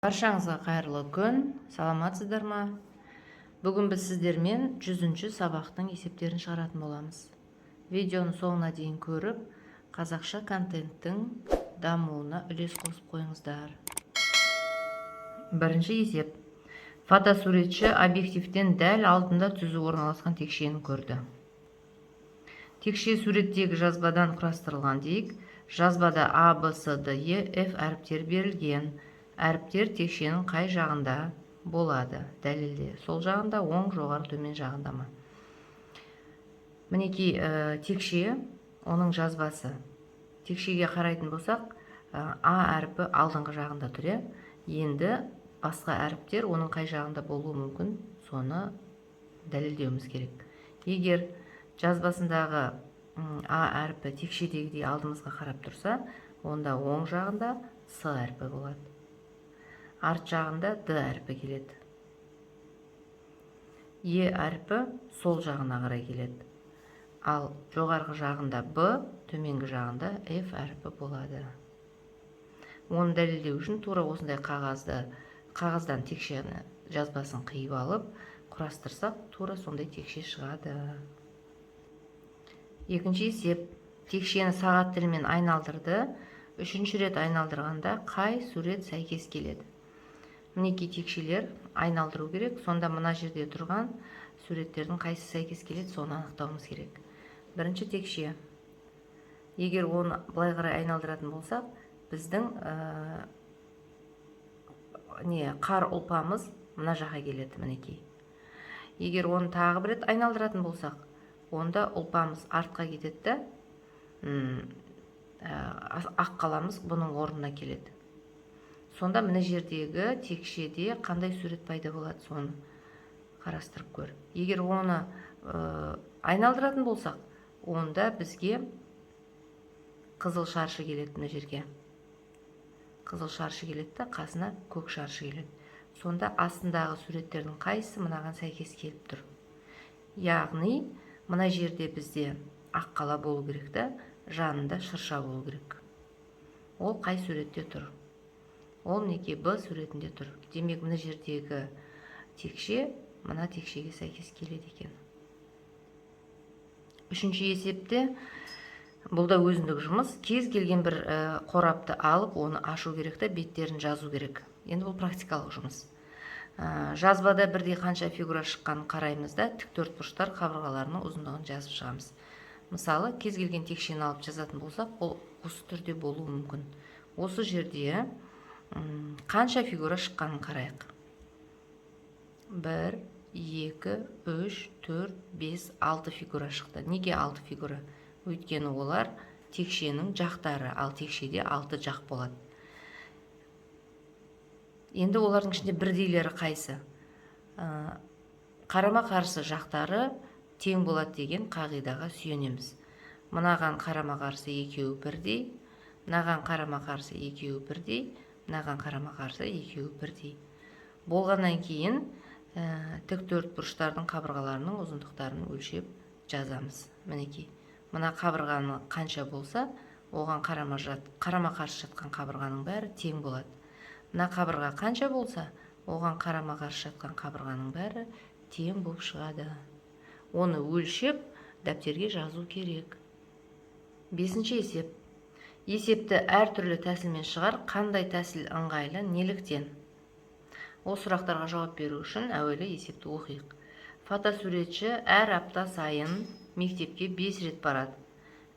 Баршаңызға қайырлы күн, саламатсыздар ма? Бүгін біз сіздермен 100-ші сабақтың есептерін шығаратын боламыз. Видеоны соңына дейін көріп, қазақша контенттің дамуына үлес қосып қойыңыздар. Бірінші есеп. Фотосуретші объективтен дәл алдында түзу орналасқан текшені көрді. Текше суреттегі жазбадан құрастырылған дейік. Жазбада А, Б, С, Д, Е, Ф әріптер берілген. Әріптер текшенің қай жағында болады? Дәлелде. Сол жағында, оң, жоғары, төмен жағында ма? Мінекей текше, оның жазбасы. Текшеге қарайтын болсақ, А әріпі алдыңғы жағында тұр. Енді басқа әріптер оның қай жағында болуы мүмкін, соны дәлелдеуіміз керек. Егер жазбасындағы А әріпі текшедегідей алдымызға қарап тұрса, онда оң жағында С әріпі болады. Арт жағында Д әріпі келеді. Е әріпі сол жағына қарай келеді. Ал жоғарғы жағында Б, төменгі жағында Ф әріпі болады. Оны дәлелдеу үшін тура осындай қағаздан текшені жазбасын қиып алып, құрастырсақ, тура сондай текше шығады. Екінші есеп. Текшені сағат тілімен айналдырды. Үшінші рет айналдырғанда қай сурет сәйкес келеді? Мінекей текшелер айналдыру керек. Сонда мына жерде тұрған суреттердің қайсы сәйкес келеді, соны анықтауымыз керек. Бірінші текше. Егер оны былай қарай айналдыратын болсақ, біздің қар ұлпамыз мына жаққа келеді, мінекей. Егер оны тағы бір рет айналдыратын болсақ, онда ұлпамыз артқа кетеді, ақ қаламыз бұның орнына келеді. Сонда мына жердегі текшеде қандай сурет пайда болады, соны қарастырып көр. Егер оны айналдыратын болсақ, онда бізге қызыл шаршы келеді мына жерге. Қызыл шаршы келеді де, қасына көк шаршы келеді. Сонда астындағы суреттердің қайсысы мынаған сәйкес келіп тұр? Яғни, мына жерде бізде ақ қала болу керек те, жанында шырша болу керек. Ол қай суретте тұр? Ол мінекей Б суретінде тұр. Демек, мына жердегі текше мына текшеге сәйкес келеді екен. Үшінші есепте, бұл да өзіндік жұмыс. Кез келген бір қорапты алып, оны ашу керек те, беттерін жазу керек. Енді бұл практикалық жұмыс. Жазбада бірдей қанша фигура шыққанын қараймыз да, тіктөртбұрыштар қабырғаларының ұзындығын жазып шығамыз. Мысалы, кез келген текшені алып жазатын болсақ, ол осы түрде болуы мүмкін. Осы жерде қанша фигура шыққанын қарайық. 1, 2, 3, 4, 5, 6 фигура шықты. Неге 6 фигура? Өйткені олар текшенің жақтары, ал текшеде 6 жақ болады. Енді олардың ішінде бірдейлері қайсы? Қарама-қарсы жақтары тең болады деген қағидаға сүйенеміз. Мынаған қарама-қарсы екеуі бірдей, мынаған қарама-қарсы екеуі бірдей, мынаған қарама-қарсы екеуі бірдей. Болғаннан кейін тіктөртбұрыштардың қабырғаларының ұзындықтарын өлшеп жазамыз. Мінекей, мына қабырғаны қанша болса, оған қарама-қарсы жатқан қабырғаның бәрі тең болады. Мына қабырға қанша болса, оған қарама-қарсы жатқан қабырғаның бәрі тең болып шығады. Оны өлшеп, дәптерге жазу керек. Бесінші есеп. Есепті әртүрлі тәсілмен шығар, қандай тәсіл ыңғайлы, неліктен? Осы сұрақтарға жауап беру үшін әуелі есепті оқиық. Фотосуретші әр апта сайын мектепке 5 рет барады.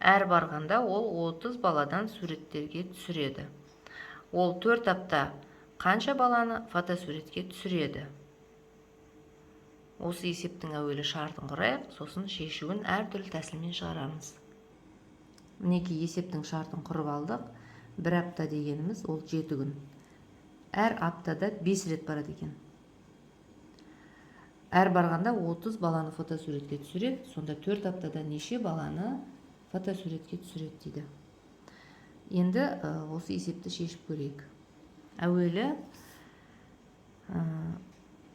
Әр барғанда ол 30 баладан суреттерге түсіреді. Ол 4 апта қанша баланы фотосуретке түсіреді? Осы есептің әуелі шартын құрайық, сосын шешуін әртүрлі тәсілмен шығарамыз. Мінекей есептің шартын құрып алдық. 1 апта дегеніміз ол 7 күн. Әр аптада 5 рет барады екен. Әр барғанда 30 баланы фотосуретке түсіреді. Сонда 4 аптада неше баланы фотосуретке түсіреді дейді. Енді осы есепті шешіп көрейік. Әуелі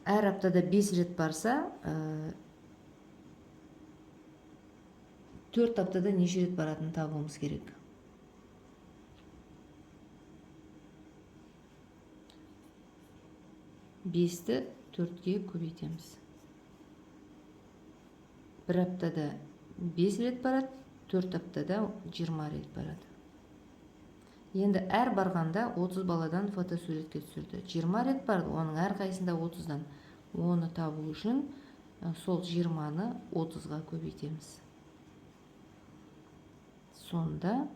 әр аптада 5 рет барса, 4 аптада неше рет баратынын табуымыз керек. 5-ті 4-ге көбейтеміз. Бір аптада 5 рет барады, 4 аптада 20 рет барады. Енді әр барғанда 30 баладан фотосуретке түсірді. 20 рет барды, оның әр қайсында 30-дан. Оны табу үшін сол 20-ны 30-ға көбейтеміз. Сонда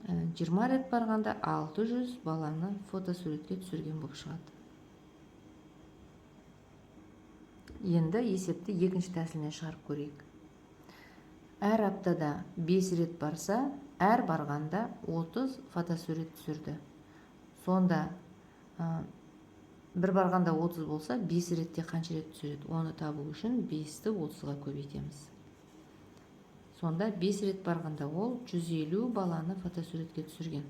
20 рет барғанда 600 баланы фотосуретке түсірген болып шығады. Енді есепті екінші тәсілмен шығарып көрейік. Әр аптада 5 рет барса, әр барғанда 30 фотосурет түсірді. Сонда бір барғанда 30 болса, 5 ретте қанша рет түсіреді? Оны табу үшін 5-ті 30-ға көбейтеміз. Сонда 5 рет барғанда ол 150 баланы фотосуретке түсірген.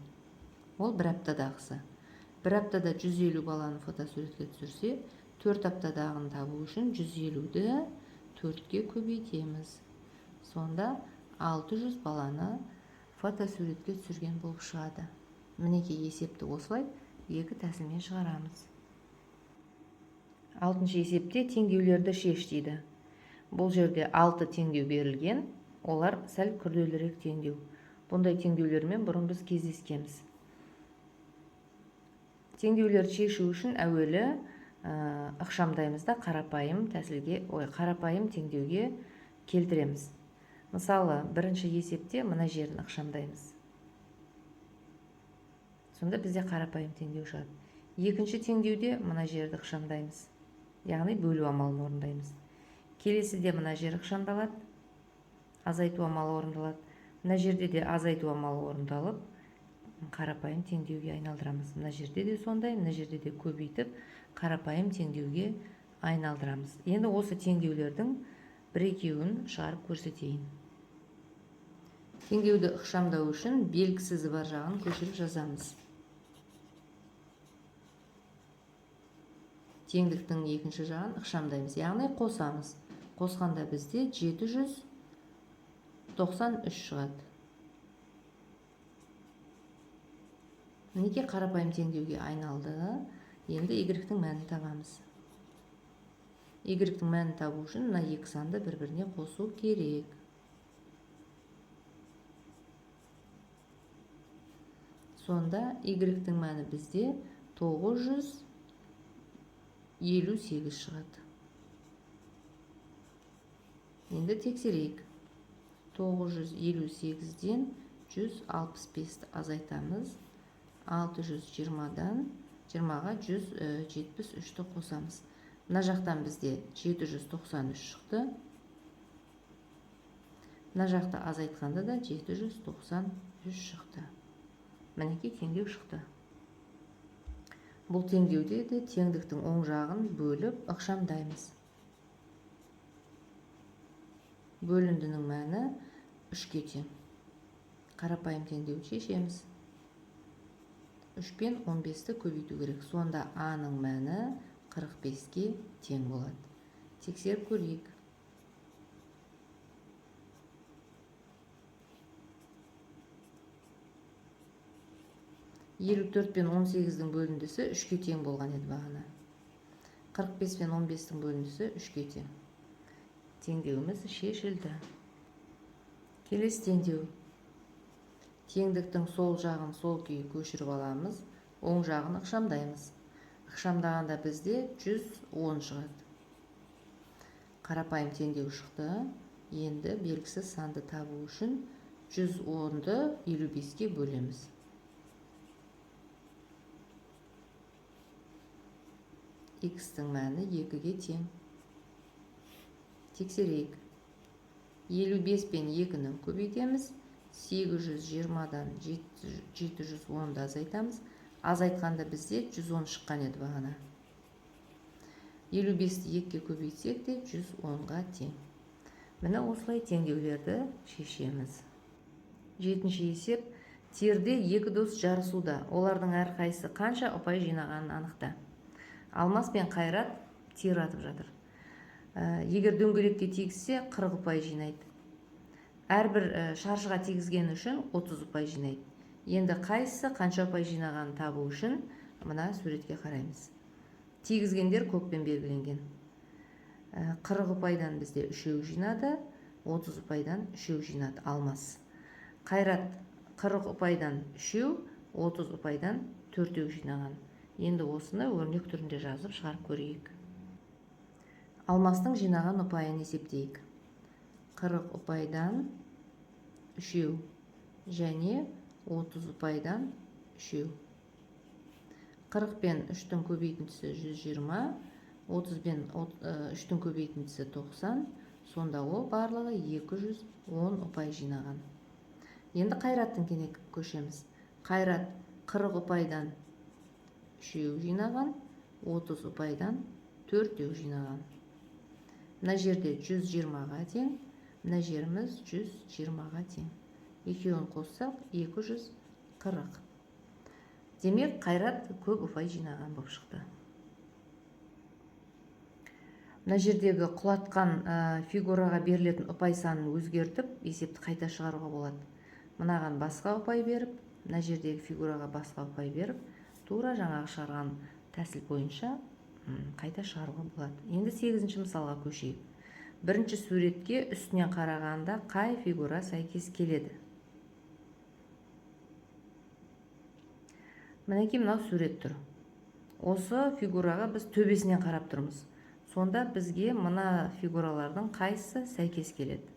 Ол бір аптадағысы. Бір аптада 150 баланы фотосуретке түсірсе, 4 аптадағын табу үшін 150-ді 4-ге көбейтеміз. Сонда 600 баланы фотосуретке түсірген болып шығады. Мінекей есепті осылай екі тәсілмен шығарамыз. 6-шы есепте теңдеулерді шеш дейді. Бұл жерде 6 теңдеу берілген, олар сәл күрделірек теңдеу. Бұндай теңдеулермен бұрын біз кездескенбіз. Теңдеулерді шешу үшін әуелі ықшамдаймыз да қарапайым теңдеуге келтіреміз. Мысалы, бірінші есепте мына жерін ықшамдаймыз. Сонда бізде қарапайым теңдеу шығады. Екінші теңдеуде мына жерді ықшамдаймыз. Яғни бөлу амалын орындаймыз. Келесіде мына жер ықшамдалады, азайту амалы орындалады. Мына жерде де азайту амалы орындалып, қарапайым теңдеуге айналдырамыз. Мына жерде де сондай, мына жерде де көбейтіп, қарапайым теңдеуге айналдырамыз. Енді осы теңдеулердің бір-екеуін шығарып көрсетейін. Теңдеуді ықшамдау үшін белгісізі бар жағын көшіріп жазамыз. Теңдіктің екінші жағын ықшамдаймыз, яғни қосамыз. Қосқанда бізде 793 шығады. Неге қарапайым теңдеуге айналды? Енді y-тің мәнін табамыз. Y-тің мәнін табу үшін мына екі санды бір-біріне қосу керек. Сонда y-тің мәні бізде 958 шығады. Енді тексерейік. 958-ден 165-ті азайтамыз. 620-дан 20-ға 173-ті қосамыз. Мына жақтан бізде 793 шықты. Мына жақта азайтқанда да 793 шықты. Мінекей теңдеу шықты. Бұл теңдеуде де теңдіктің оң жағын бөліп ықшамдаймыз. Бөліндінің мәні 3-ке тең. Қарапайым теңдеуді шешеміз. 3 пен 15-ті көбейту керек. Сонда А-ның мәні 45-ке тең болады. Тексеріп көрейік. 54 пен 18-дің бөліндісі 3-ке тең болған еді бағана. 45 пен 15-дің бөліндісі 3-ке тең. Теңдеуіміз шешілді. Келесі теңдеу. Теңдіктің сол жағын сол күйі көшіріп аламыз, оң жағын ықшамдаймыз. Ықшамдағанда бізде 110 шығады. Қарапайым теңдеу шықты. Енді белгісіз санды табу үшін 110-ды 55-ке бөлеміз. X-тің мәні 2-ге тең. Тексерейік. 55 пен 2-ні көбейтеміз. 820-дан 710-ды азайтамыз. Азайтқанда бізде 110 шыққан еді бағана. 55-ті 2-ке көбейтсек де 110-ға тең. Міне осылай теңдеулерді шешеміз. 7-ші есеп. Терде 2 дос жарысуда. Олардың әрқайсысы қанша ұпай жинағанын анықта. Алмас пен Қайрат тер атып жатыр. Егер дөңгелекке тигізсе 40 ұпай жинайды. Әрбір шаршыға тигізген үшін 30 ұпай жинайды. Енді қайсысы қанша ұпай жинағанын табу үшін мына суретке қараймыз. Тигізгендер көкпен белгіленген. 40 ұпайдан бізде 3 жинады, 30 ұпайдан 3 жинады, алмас. Қайрат 40 ұпайдан 3, 30 ұпайдан 4 жинаған. Енді осыны өрнек түрінде жазып шығарып көрейік. Алмастың жинаған ұпайын есептейік. 40 ұпайдан 3 және 30 ұпайдан 3. 40 пен 3-тің көбейтіндісі 120, 30 пен 3-тің көбейтіндісі 90, сонда ол барлығы 210 ұпай жинаған. Енді Қайраттың көшеміз. Қайрат 40 ұпайдан 3 жинаған, 30 ұпайдан 4 жинаған. Мына жерде 120-ға тең, мына жеріміз 120-ға тең. Екеуін қоссақ 240. Демек, Қайрат көп ұпай жинаған болып шықты. Мына жердегі құлатқан фигураға берілетін ұпай санын өзгертіп, есепті қайта шығаруға болады. Мынаған басқа ұпай беріп, мына жердегі фигураға басқа ұпай беріп, тура жаңағы шығарған тәсіл бойынша қайта шығаруға болады. Енді 8-ші мысалға көшейік. Бірінші суретке үстінен қарағанда қай фигура сәйкес келеді? Мінекей мынау сурет тұр. Осы фигураға біз төбесінен қарап тұрмыз. Сонда бізге мына фигуралардың қайсысы сәйкес келеді?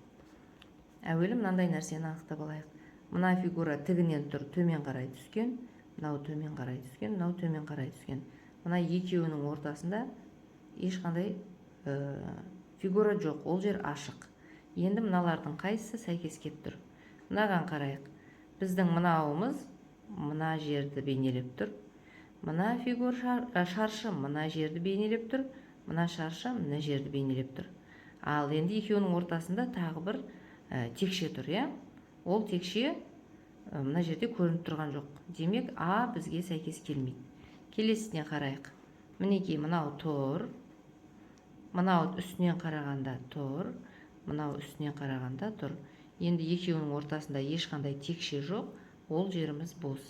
Әуелі мынандай нәрсені анықтап алайық. Мына фигура тігінен тұр, төмен қарай түскен, мынау төмен қарай түскен, мынау төмен қарай түскен. Мына екеуінің ортасында ешқандай фигура жоқ, ол жер ашық. Енді мыналардың қайсысы сәйкес келіп тұр? Мынаған қарайық. Біздің мынауымыз мына жерді бейнелеп тұр. Мына фигура шаршы мына жерді бейнелеп тұр. Мына шаршы мына жерді бейнелеп тұр. Ал енді екеуінің ортасында тағы бір текше тұр, иә? Ол текше мына жерде көрініп тұрған жоқ. Демек, А бізге сәйкес келмейді. Келесіне қарайық. Мінекей мынау тұр. Мынау үстінен қарағанда тұр. Мынау үстінен қарағанда тұр. Енді екеуінің ортасында ешқандай текше жоқ. Ол жеріміз бос.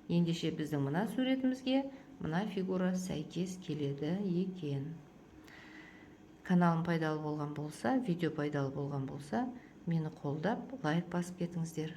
Ендеше біздің мына суретімізге мына фигура сәйкес келеді екен. Каналым пайдалы болған болса, видео пайдалы болған болса, мені қолдап, лайк басып кетіңіздер.